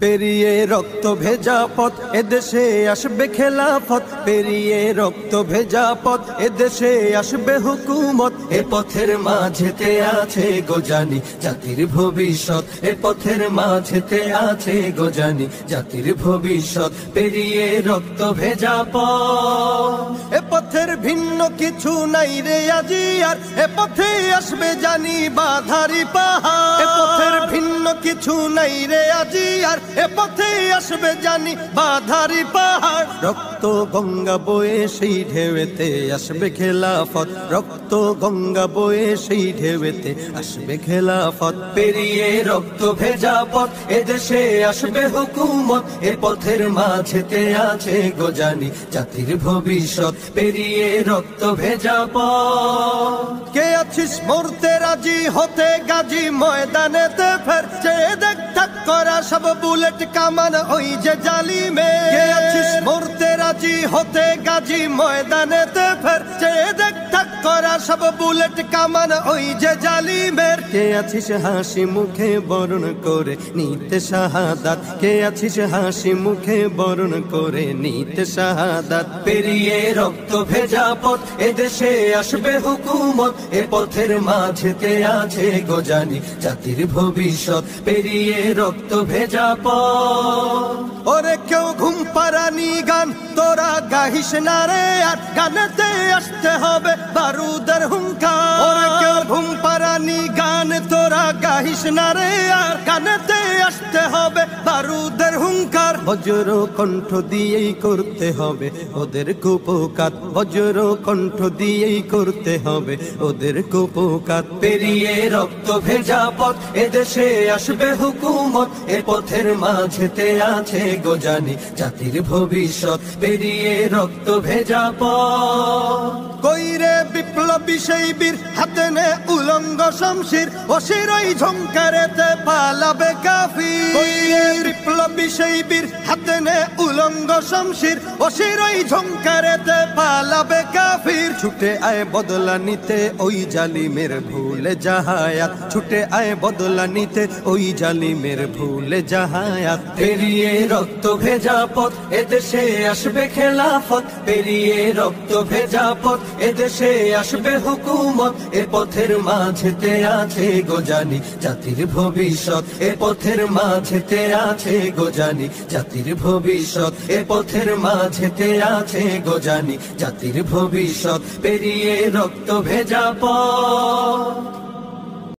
পেরিয়ে রক্ত ভেজা পথ এদেশে আসবে খেলাফত, পেরিয়ে রক্ত ভেজা পথ এদেশে আসবে হুকুমত। এ পথের মাঝেতে আছে গোজানি জাতির ভবিষ্যৎ, এ পথের মাঝেতে আছে গোজানি জাতির ভবিষ্যৎ। পেরিয়ে রক্ত ভেজা পথ, এ পথের ভিন্ন কিছু নাই রে আজি আর, এ পথে আসবে জানি বাধারি পাহাড়। এ পথের ভিন্ন কিছু নাই রে আজি আর, এ পথে আসবে জানি বাধারি পাহাড়। রক্ত গঙ্গা বয়ে সেই ঢেউতে আসবে খেলাফত, রক্ত গঙ্গা বয়ে সেই ঢেউতে আসবে খেলাফত। পেরিয়ে রক্ত ভেজা পথ এদেশে আসবে হুকুমত, এ পথের মাঝেতে আছে গোজানি জাতির ভবিষ্যৎ। পেরিয়ে রক্ত ভেজা পথ, কে আছিস মরতে রাজি হতে গাজী ময়দানেতে ফের, চেয়ে দেখ ঠাক করা সব বুলেট কামান ওই যে জালিমে। কে আছিস মরতে রাজি হতে গাজী ময়দানেতে ফের, চেয়ে দেখ ঠাক করা সব বুলেট কামান ওই যে জালিমের। কে আছিস হাসি মুখে বরণ করে নিতে শাহাদাত, কে আছিস হাসি মুখে বরণ করে নিতে শাহাদাত। পেরিয়ে রক্ত ভেজা পথ এদেশে আসবে হুকুমত, এ পথের মাঝেতে আছে গোজানি জাতির ভবিষ্যৎ। পেরিয়ে রক্ত ভেজা পথ, ওরে কেউ ঘুম পাড়ানি গান তোরা গাহিস না রে আর, গানেতে আসতে হবে বারুদের হুঙ্কার। ওরে কেউ ঘুম পাড়ানি গান তোরা গাহিস না রে আর, গানেতে আসতে হবে বারুদের হুঙ্কার। বজ্র কণ্ঠ দিয়েই করতে হবে ওদের কুপকাত, বজ্র কণ্ঠ দিয়েই করতে হবে ওদের কুপকাত। পেরিয়ে রক্ত ভেজা পথ এদেশে আসবে হুকুমত, এ পথের মাঝেতে আছে গোজানি জাতির ভবিষ্যৎ। পেরিয়ে রক্ত ভেজা পথ, কইরে বিপ্লবী সেই বীর হাতে নে উলঙ্গ শমশির, অশিরই ঝংকারেতে পালাবে কাফির। কইরে বিপ্লবী সেই বীর হাতে নে উলঙ্গ শমশির, অশিরই ঝংকারেতে পালাবে কাফির। ছুটে আয় বদলা নিতে ওই জালিমের ভুলে জাহায়াত, ছুটে আয় বদলা নিতে ওই জালিমের ভুলে জাহায়াত। পেরিয়ে রক্ত ভেজা পথ এদেশে আসবে খেলাফত, পেরিয়ে রক্ত ভেজা পথ এদেশে আসবে হুকুমত, এ পথের মাঝেতে আছে গোজানি জাতির ভবিষ্যৎ। এ পথের মাঝেতে আছে গোজানি জাতির ভবিষ্যৎ, এ পথের মাঝেতে আছে গোজানি জাতির ভবিষ্যৎ। পেরিয়ে রক্ত ভেজা পথ।